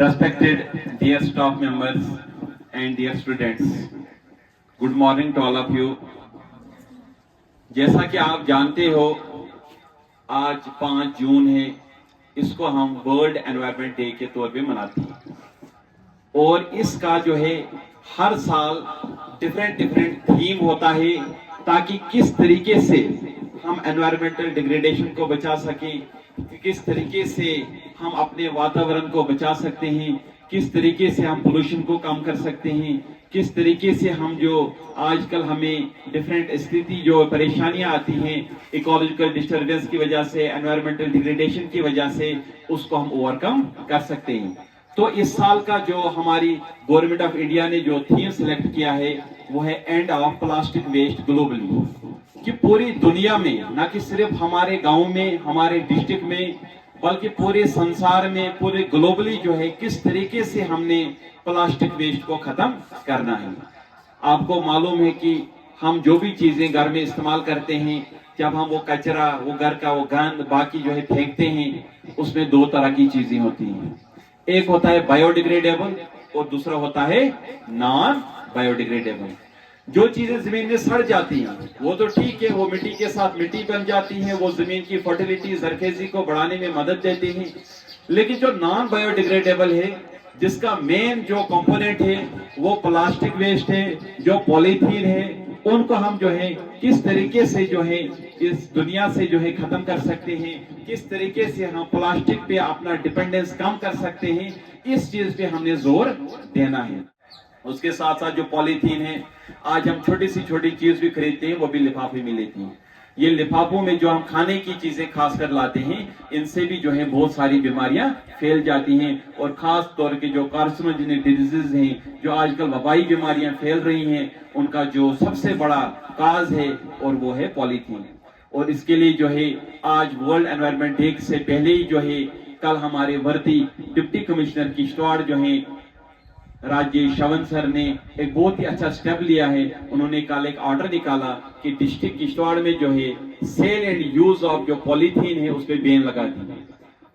Respected dear staff members and dear students, good morning to all of you. जैसा कि आप जानते हो, आज 5 जून है, इसको हम वर्ल्ड एनवायरनमेंट डे के तौर पे मनाते हैं और इसका जो है हर साल डिफरेंट थीम होता है ताकि किस तरीके से हम एनवायरमेंटल डिग्रेडेशन को बचा सकें, किस तरीके से हम अपने वातावरण को बचा सकते हैं, किस तरीके से हम पोल्यूशन को कम कर सकते हैं, किस तरीके से हम जो आजकल हमें डिफरेंट स्थिति जो परेशानियां आती हैं इकोलॉजिकल डिस्टर्बेंस की वजह से, एनवायरमेंटल डिग्रेडेशन की वजह से, उसको हम ओवरकम कर सकते हैं। तो इस साल का जो हमारी गवर्नमेंट ऑफ इंडिया ने जो थीम सिलेक्ट किया है वो है end of plastic waste globally, कि पूरी दुनिया में, न कि सिर्फ हमारे गांव में, हमारे डिस्ट्रिक्ट में, बल्कि पूरे संसार में, पूरे ग्लोबली जो है किस तरीके से हमने प्लास्टिक वेस्ट को खत्म करना है। आपको मालूम है कि हम जो भी चीजें घर में इस्तेमाल करते हैं, जब हम वो कचरा, वो घर का वो गंद बाकी जो है फेंकते हैं, उसमें 2 तरह की चीजें होती हैं। एक होता है बायोडिग्रेडेबल और दूसरा होता है नॉन बायोडिग्रेडेबल। जो चीजें जमीन में सड़ जाती हैं वो तो ठीक है, वो मिट्टी के साथ मिट्टी बन जाती हैं, वो जमीन की फर्टिलिटी, जरखेजी को बढ़ाने में मदद देती हैं। लेकिन जो नॉन बायोडिग्रेडेबल है, जिसका मेन जो कंपोनेंट है वो प्लास्टिक वेस्ट है, जो पॉलीथीन है, उनको हम जो है किस तरीके से जो है इस दुनिया से जो है खत्म कर सकते हैं, किस तरीके से हम प्लास्टिक पे अपना डिपेंडेंस कम कर सकते हैं, इस चीज पे हमने जोर देना है। उसके साथ साथ जो पॉलीथीन है, आज हम छोटी सी छोटी चीज भी खरीदते हैं वो भी लिफाफे में लेते हैं। ये लिफाफों में जो हम खाने की चीजें खासकर लाते हैं, इनसे भी जो है बहुत सारी बीमारियां फैल जाती हैं और खास तौर के जो कार्सिनोजेनिक डिजीजेज हैं, जो आजकल वबाई बीमारियां फैल रही हैं, उनका जो सबसे बड़ा काज है और वो है पॉलीथीन। और इसके लिए जो है आज वर्ल्ड एनवायरनमेंट डे से पहले ही जो है कल हमारे वर्दी डिप्टी कमिश्नर किश्तवाड़ जो है राजेश श्रवण सर ने एक बहुत ही अच्छा स्टेप लिया है। उन्होंने कल एक ऑर्डर निकाला कि डिस्ट्रिक्ट किश्तवाड़ में जो है सेल एंड यूज ऑफ जो पॉलीथीन है उस पर बैन लगा दी।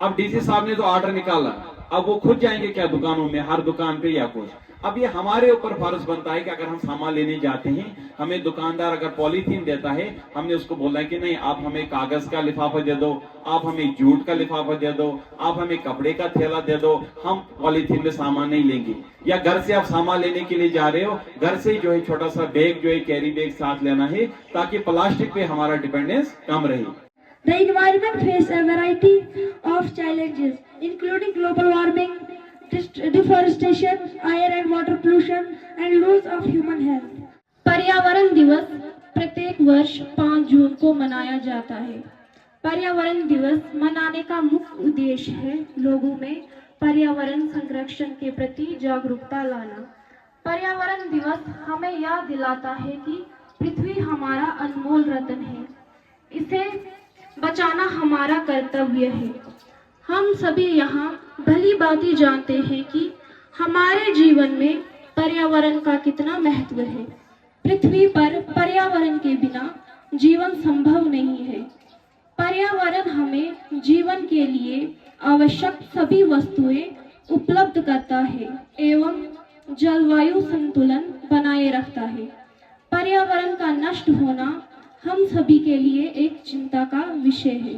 अब डीसी साहब ने तो ऑर्डर निकाला, अब वो खुद जाएंगे क्या दुकानों में, हर दुकान पे या कुछ। अब ये हमारे ऊपर फर्ज बनता है कि अगर हम सामान लेने जाते हैं, हमें दुकानदार अगर पॉलीथीन देता है, हमने उसको बोलना है कि नहीं, आप हमें कागज का लिफाफा दे दो, आप हमें जूट का लिफाफा दे दो, आप हमें कपड़े का थैला दे दो, हम पॉलीथीन में सामान नहीं लेंगे। या घर से आप सामान लेने के लिए जा रहे हो, घर से जो है छोटा सा बैग जो है कैरी बैग साथ लेना है ताकि प्लास्टिक पे हमारा डिपेंडेंस कम रहे। The environment faces a variety of challenges, including global warming, deforestation, air and water pollution, and loss of human health. पर्यावरण दिवस प्रत्येक वर्ष 5 जून को मनाया जाता है। पर्यावरण दिवस मनाने का मुख्य उद्देश्य है लोगों में पर्यावरण संरक्षण के प्रति जागरूकता लाना। पर्यावरण दिवस हमें याद दिलाता है कि पृथ्वी हमारा अनमोल रत्न है, इसे बचाना हमारा कर्तव्य है। हम सभी यहाँ भली भांति जानते हैं कि हमारे जीवन में पर्यावरण का कितना महत्व है। पृथ्वी पर पर्यावरण के बिना जीवन संभव नहीं है। पर्यावरण हमें जीवन के लिए आवश्यक सभी वस्तुएं उपलब्ध करता है एवं जलवायु संतुलन बनाए रखता है। पर्यावरण का नष्ट होना हम सभी के लिए एक चिंता का विषय है।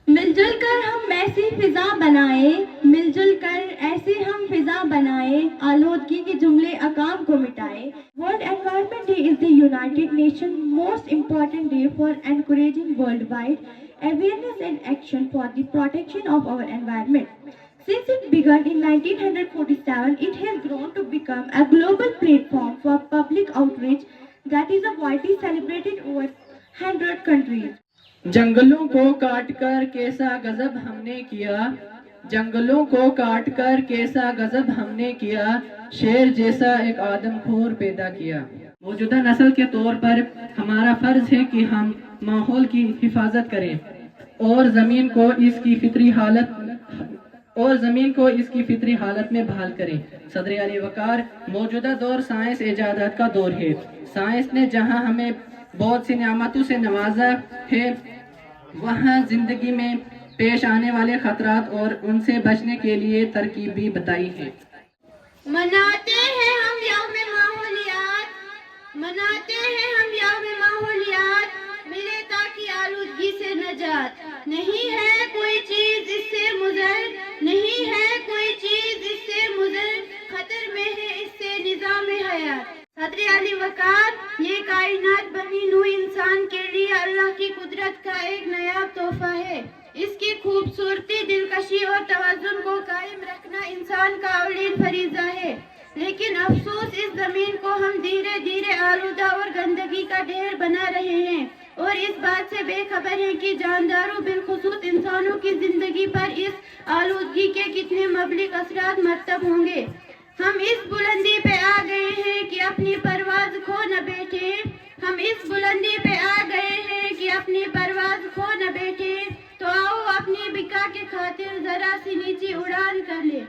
मिलजुल कर हम ऐसी फिजा बनाए, मिलजुल कर ऐसे हम फिजा बनाए, आलूदगी के जुमले अकाम को मिटाए। World environment day is the United nation most important day for encouraging world wide awareness and action for the protection of our environment. Since it began in 1947, it has grown to become a global platform for public outreach that is widely celebrated over 100 countries. जंगलों को काटकर कैसा गजब हमने किया, जंगलों को काटकर कैसा गजब हमने किया, शेर जैसा एक आदमखोर पैदा किया। मौजूदा नस्ल के तौर पर हमारा फर्ज है कि हम माहौल की हिफाजत करें और ज़मीन को इसकी फितरी हालत में बहाल करें। सदर आली वकार, मौजूदा दौर साइंस इजादात का दौर है। साइंस ने जहां हमें बहुत सी नियामतों से नवाजा है, वहाँ जिंदगी में پیش آنے والے خطرات اور ان سے بچنے کے لیے ترکیب بھی بتائی ہے۔ مناتے ہیں ہم یوم ماحولیات، ملے تاکہ آلودگی سے نجات۔ نہیں ہے کوئی چیز اس سے مضر، خطر میں ہے اس سے نظام حیات۔ صدر علی وقار، یہ کائنات بنی نوع انسان کے لیے اللہ کی قدرت کا ایک نایاب تحفہ ہے۔ اس کی خوبصورتی، دلکشی اور توازن کو قائم رکھنا انسان کا اولین فریضہ ہے، لیکن افسوس اس زمین کو ہم دھیرے دھیرے آلودہ اور گندگی کا ڈھیر بنا رہے ہیں، اور اس بات سے بے خبر ہیں کہ جانداروں بالخصوص انسانوں کی زندگی پر اس آلودگی کے کتنے مبلغ اثرات مرتب ہوں گے۔ ہم اس بلندی پہ آ گئے ہیں کہ اپنی پرواز کھو نہ بیٹھے، تو آؤ اپنی بقا کے خاطر ذرا سی نیچی اڑان کر لیں۔